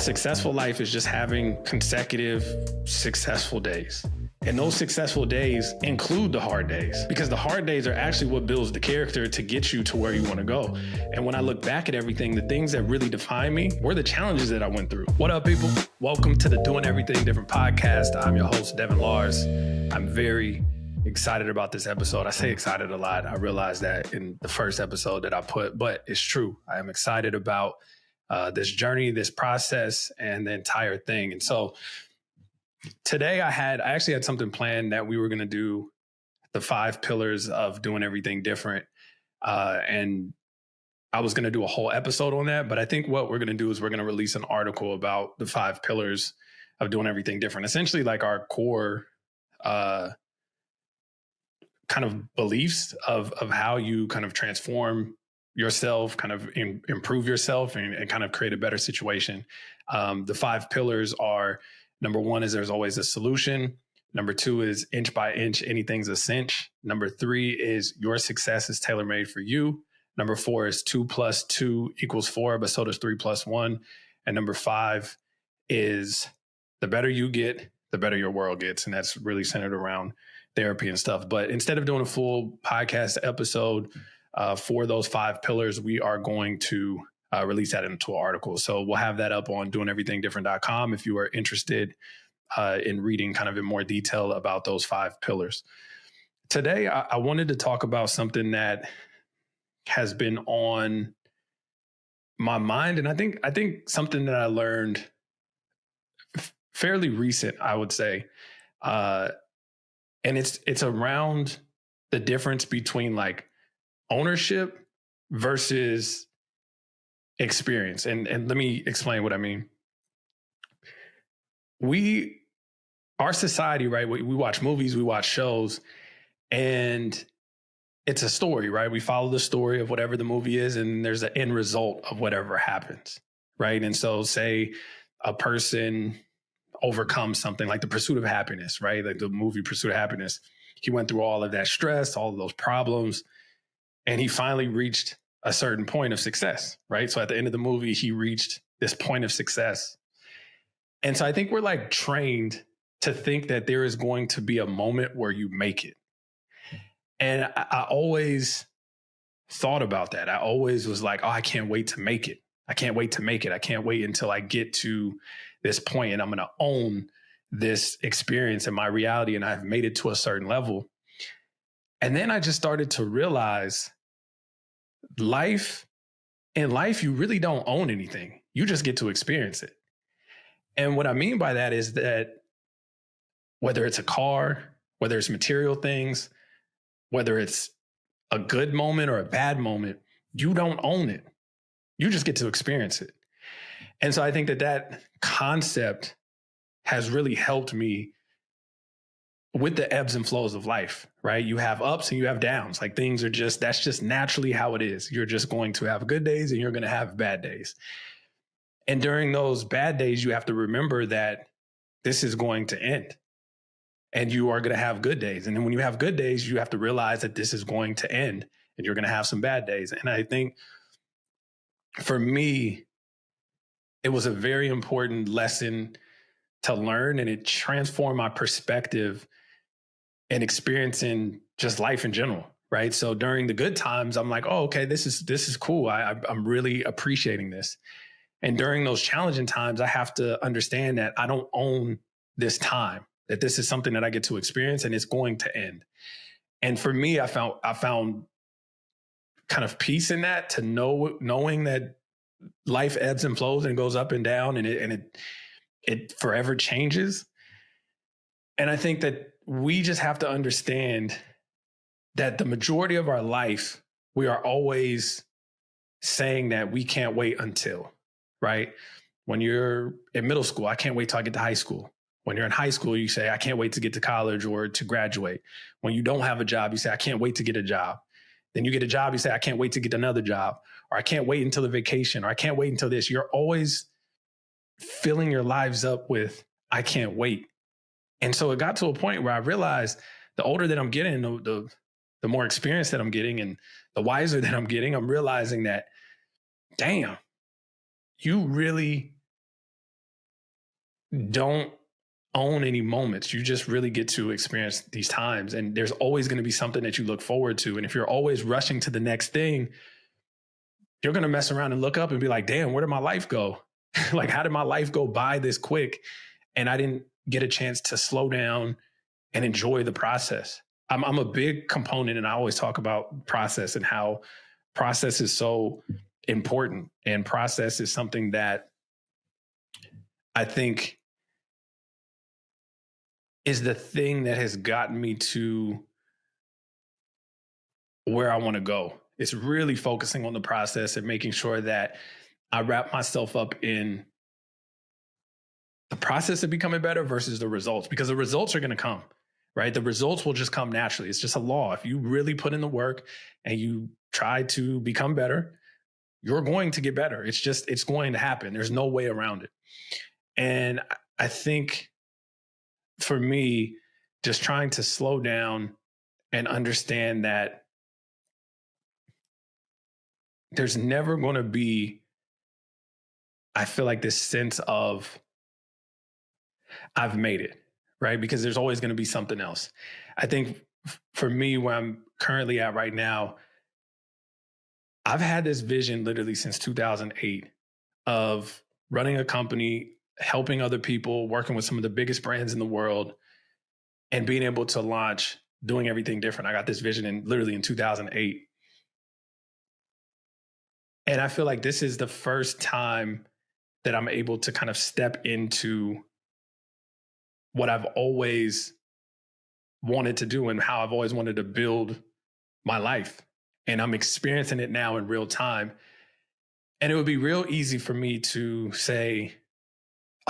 A successful life is just having consecutive successful days. And those successful days include the hard days, because the hard days are actually what builds the character to get you to where you want to go. And when I look back at everything, the things that really define me were the challenges that I went through. What up, people? Welcome to the Doing Everything Different podcast. I'm your host, Devin Lars. I'm very excited about this episode. I say excited a lot. I realized that in the first episode that I put, but it's true. I am excited about this journey, this process, and the entire thing. And so today I actually had something planned that we were going to do the 5 pillars of doing everything different. And I was going to do a whole episode on that, but I think what we're going to do is we're going to release an article about the 5 pillars of doing everything different. Essentially like our core kind of beliefs of how you kind of transform yourself, kind of improve yourself and kind of create a better situation. The 5 pillars are: number 1 is there's always a solution. Number 2 is inch by inch, anything's a cinch. Number 3 is your success is tailor-made for you. Number 4 is 2 + 2 = 4, but so does 3 + 1. And number 5 is the better you get, the better your world gets. And that's really centered around therapy and stuff. But instead of doing a full podcast episode for those 5 pillars, we are going to release that into an article. So we'll have that up on doingeverythingdifferent.com if you are interested in reading kind of in more detail about those 5 pillars. Today, I wanted to talk about something that has been on my mind. And I think something that I learned fairly recent, I would say. And it's around the difference between like ownership versus experience. And let me explain what I mean. Our society, right? We watch movies, we watch shows, and it's a story, right? We follow the story of whatever the movie is, and there's an end result of whatever happens, right? And so say a person overcomes something like the pursuit of happiness, right? Like the movie Pursuit of Happiness. He went through all of that stress, all of those problems, and he finally reached a certain point of success, right? So at the end of the movie, he reached this point of success. And so I think we're like trained to think that there is going to be a moment where you make it. And I always thought about that. I always was like, oh, I can't wait to make it. I can't wait to make it. I can't wait until I get to this point and I'm going to own this experience and my reality. And I've made it to a certain level. And then I just started to realize in life, you really don't own anything. You just get to experience it. And what I mean by that is that whether it's a car, whether it's material things, whether it's a good moment or a bad moment, you don't own it. You just get to experience it. And so I think that concept has really helped me with the ebbs and flows of life, right? You have ups and you have downs. Like things are that's just naturally how it is. You're just going to have good days and you're going to have bad days. And during those bad days, you have to remember that this is going to end and you are going to have good days. And then when you have good days, you have to realize that this is going to end and you're going to have some bad days. And I think for me, it was a very important lesson to learn, and it transformed my perspective and experiencing just life in general, right? So during the good times, I'm like, oh, okay, this is cool. I'm really appreciating this. And during those challenging times, I have to understand that I don't own this time, that this is something that I get to experience and it's going to end. And for me, I found kind of peace in that, to knowing that life ebbs and flows and goes up and down and it forever changes. And I think that we just have to understand that the majority of our life, we are always saying that we can't wait until, right? When you're in middle school, I can't wait till I get to high school. When you're in high school, you say, I can't wait to get to college or to graduate. When you don't have a job, you say, I can't wait to get a job. Then you get a job, you say, I can't wait to get another job, or I can't wait until the vacation, or I can't wait until this. You're always filling your lives up with, I can't wait. And so it got to a point where I realized the older that I'm getting, the more experience that I'm getting and the wiser that I'm getting, I'm realizing that, damn, you really don't own any moments. You just really get to experience these times. And there's always going to be something that you look forward to. And if you're always rushing to the next thing, you're going to mess around and look up and be like, damn, where did my life go? Like, how did my life go by this quick? And I didn't get a chance to slow down and enjoy the process. I'm a big component, and I always talk about process and how process is so important. And process is something that I think is the thing that has gotten me to where I want to go. It's really focusing on the process and making sure that I wrap myself up in the process of becoming better versus the results, because the results are going to come, right? The results will just come naturally. It's just a law. If you really put in the work and you try to become better, you're going to get better. It's going to happen. There's no way around it. And I think for me, just trying to slow down and understand that there's never going to be, I feel like, this sense of I've made it, right? Because there's always going to be something else. I think for me, where I'm currently at right now, I've had this vision literally since 2008 of running a company, helping other people, working with some of the biggest brands in the world, and being able to launch, doing everything different. I got this vision literally in 2008. And I feel like this is the first time that I'm able to kind of step into what I've always wanted to do and how I've always wanted to build my life. And I'm experiencing it now in real time. And it would be real easy for me to say,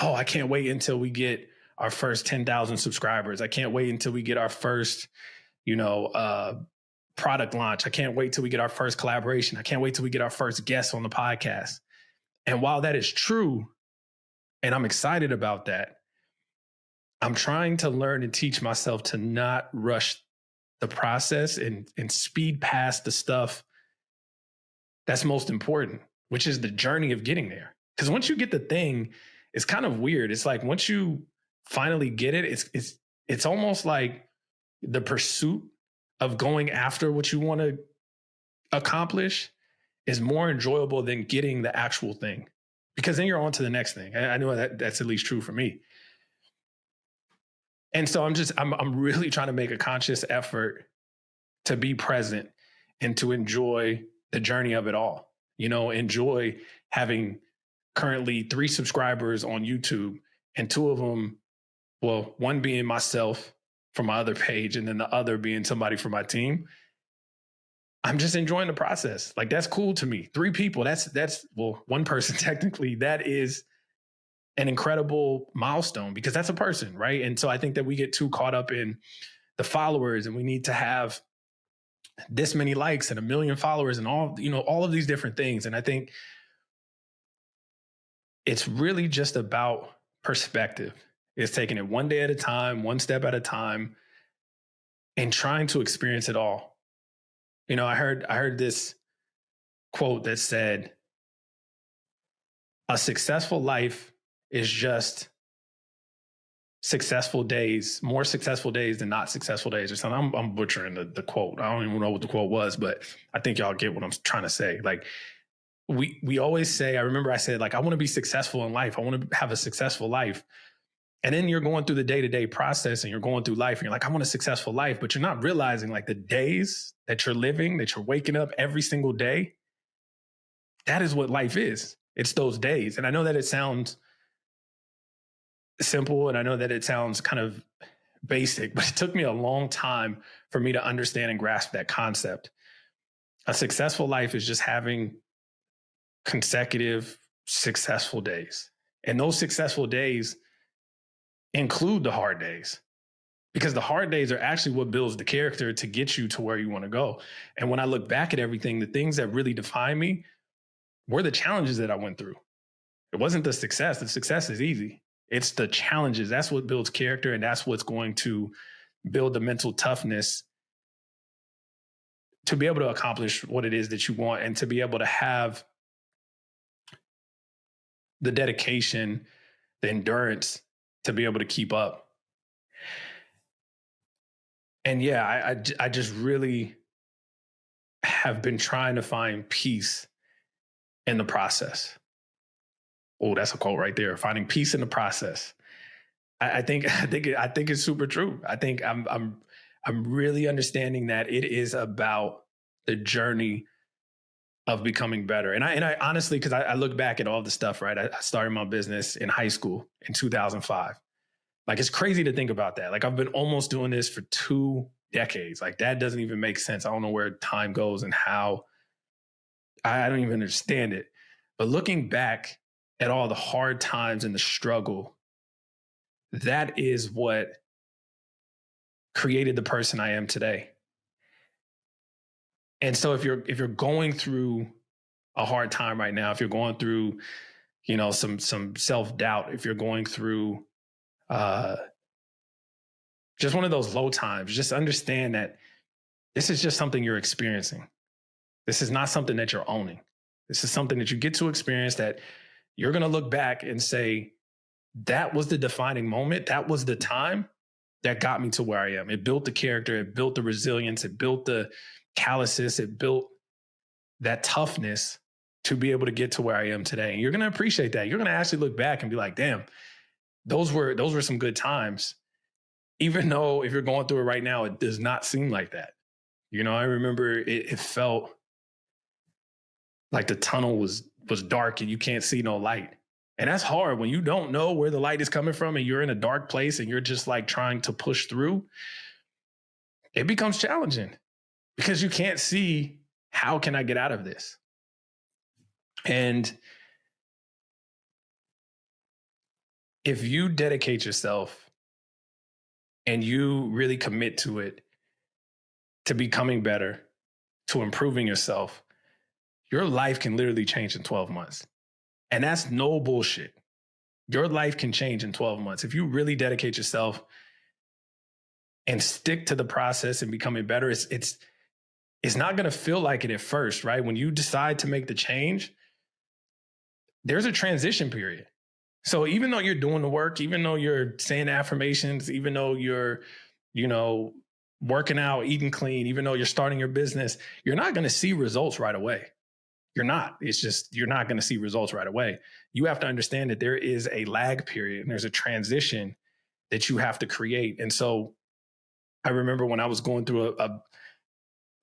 oh, I can't wait until we get our first 10,000 subscribers. I can't wait until we get our first, product launch. I can't wait till we get our first collaboration. I can't wait till we get our first guest on the podcast. And while that is true, and I'm excited about that, I'm trying to learn and teach myself to not rush the process and speed past the stuff that's most important, which is the journey of getting there. Because once you get the thing, it's kind of weird. It's like once you finally get it, it's almost like the pursuit of going after what you want to accomplish is more enjoyable than getting the actual thing, because then you're on to the next thing. I know that's at least true for me. And so I'm really trying to make a conscious effort to be present and to enjoy the journey of it all. Enjoy having currently 3 subscribers on YouTube, and 2 of them, well, one being myself from my other page, and then the other being somebody from my team. I'm just enjoying the process. Like, that's cool to me. 3 people, that's well, one person technically, that is an incredible milestone, because that's a person, right? And so I think that we get too caught up in the followers, and we need to have this many likes and 1 million followers and all of these different things. And I think it's really just about perspective. It's taking it one day at a time, one step at a time, and trying to experience it all. I heard this quote that said, a successful life is just successful days, more successful days than not successful days, or something. I'm butchering the quote. I don't even know what the quote was, but I think y'all get what I'm trying to say. Like, we always say, I remember I said, like, I want to be successful in life. I want to have a successful life. And then you're going through the day-to-day process, and you're going through life, and you're like, I want a successful life, but you're not realizing, like, the days that you're living, that you're waking up every single day, that is what life is. It's those days. And I know that it sounds simple, and I know that it sounds kind of basic, but it took me a long time for me to understand and grasp that concept. A successful life is just having consecutive successful days. And those successful days include the hard days, because the hard days are actually what builds the character to get you to where you want to go. And when I look back at everything, the things that really define me were the challenges that I went through. It wasn't the success. The success is easy. It's the challenges. That's what builds character, and that's what's going to build the mental toughness to be able to accomplish what it is that you want, and to be able to have the dedication, the endurance, to be able to keep up. And yeah, I just really have been trying to find peace in the process. Oh, that's a quote right there. Finding peace in the process. I think it's super true. I think I'm really understanding that it is about the journey of becoming better. And I honestly, because I look back at all the stuff, right? I started my business in high school in 2005. Like, it's crazy to think about that. Like, I've been almost doing this for 2 decades. Like, that doesn't even make sense. I don't know where time goes and how. I don't even understand it. But looking back at all the hard times and the struggle, that is what created the person I am today. And so if you're going through a hard time right now, if you're going through, some self-doubt, if you're going through uh just one of those low times, just understand that this is just something you're experiencing. This is not something that you're owning. This is something that you get to experience, that you're going to look back and say, that was the defining moment. That was the time that got me to where I am. It built the character. It built the resilience. It built the calluses. It built that toughness to be able to get to where I am today. And you're going to appreciate that. You're going to actually look back and be like, damn, those were some good times. Even though if you're going through it right now, it does not seem like that. I remember it felt like the tunnel was dark and you can't see no light. And that's hard when you don't know where the light is coming from and you're in a dark place and you're just like trying to push through. It becomes challenging because you can't see, how can I get out of this? And if you dedicate yourself and you really commit to it, to becoming better, to improving yourself, your life can literally change in 12 months. And that's no bullshit. Your life can change in 12 months. If you really dedicate yourself and stick to the process and becoming better, it's not going to feel like it at first, right? When you decide to make the change, there's a transition period. So even though you're doing the work, even though you're saying affirmations, even though you're, working out, eating clean, even though you're starting your business, you're not going to see results right away. You're not. It's just, you're not going to see results right away. You have to understand that there is a lag period and there's a transition that you have to create. And so I remember when I was going through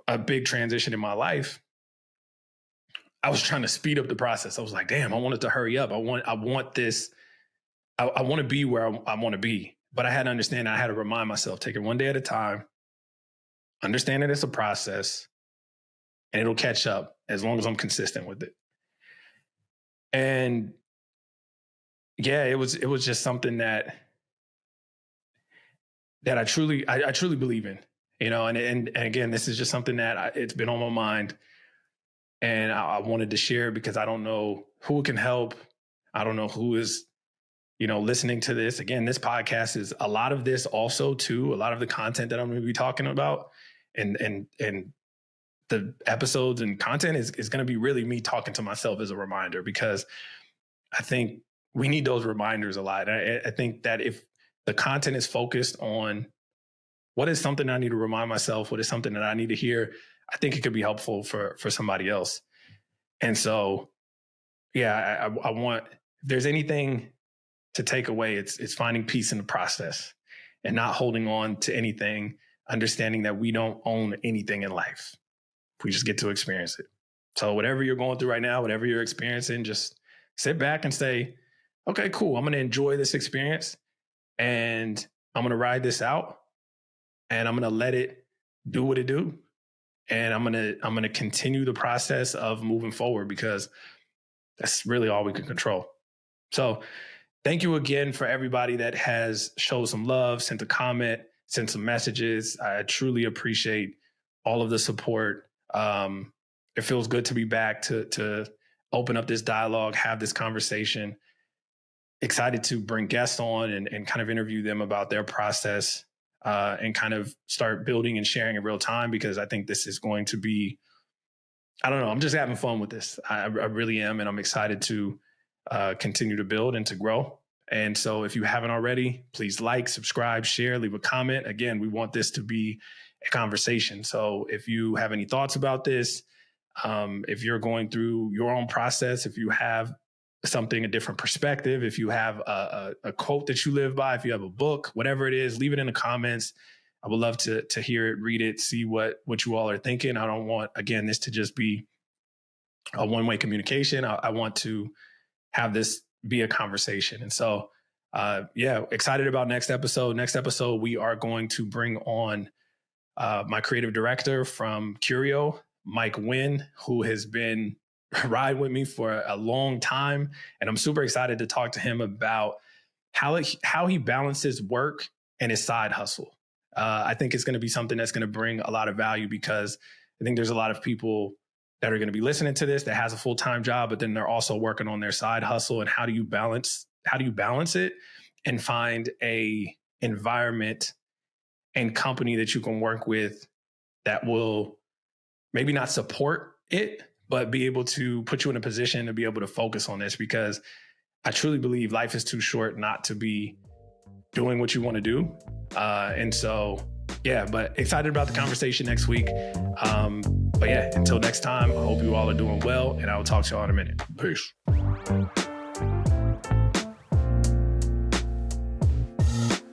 a big transition in my life, I was trying to speed up the process. I was like, damn, I wanted to hurry up. I want this. I want to be where I want to be. But I had to understand, I had to remind myself, take it one day at a time, understand that it's a process, and it'll catch up as long as I'm consistent with it. And yeah, it was just something that I truly believe in, and again, this is just something that it's been on my mind, and I wanted to share because I don't know who can help. I don't know who is, listening to this. Again, this podcast is a lot of this also too, a lot of the content that I'm going to be talking about and the episodes and content is going to be really me talking to myself as a reminder, because I think we need those reminders a lot. I think that if the content is focused on what is something I need to remind myself, what is something that I need to hear, I think it could be helpful for somebody else. And so, yeah, I want, if there's anything to take away, it's finding peace in the process and not holding on to anything, understanding that we don't own anything in life. We just get to experience it. So whatever you're going through right now, whatever you're experiencing, just sit back and say, okay, cool. I'm going to enjoy this experience and I'm going to ride this out and I'm going to let it do what it do. And I'm going to continue the process of moving forward, because that's really all we can control. So thank you again for everybody that has showed some love, sent a comment, sent some messages. I truly appreciate all of the support. It feels good to be back to open up this dialogue, have this conversation. Excited to bring guests on and kind of interview them about their process and kind of start building and sharing in real time, because I think this is going to be, I don't know, I'm just having fun with this. I really am. And I'm excited to continue to build and to grow. And so if you haven't already, please like, subscribe, share, leave a comment. Again, we want this to be a conversation. So if you have any thoughts about this, if you're going through your own process, if you have something, a different perspective, if you have a quote that you live by, if you have a book, whatever it is, leave it in the comments. I would love to hear it, read it, see what you all are thinking. I don't want, again, this to just be a one-way communication. I want to have this be a conversation. And so, excited about next episode. Next episode, we are going to bring on my creative director from Curio, Mike Wynn, who has been riding with me for a long time. And I'm super excited to talk to him about how he balances work and his side hustle. I think it's going to be something that's going to bring a lot of value, because I think there's a lot of people that are going to be listening to this that has a full-time job, but then they're also working on their side hustle. And how do you balance it and find a environment and company that you can work with that will maybe not support it, but be able to put you in a position to be able to focus on this, because I truly believe life is too short not to be doing what you want to do. And so, but excited about the conversation next week. Until next time, I hope you all are doing well, and I will talk to you all in a minute. Peace.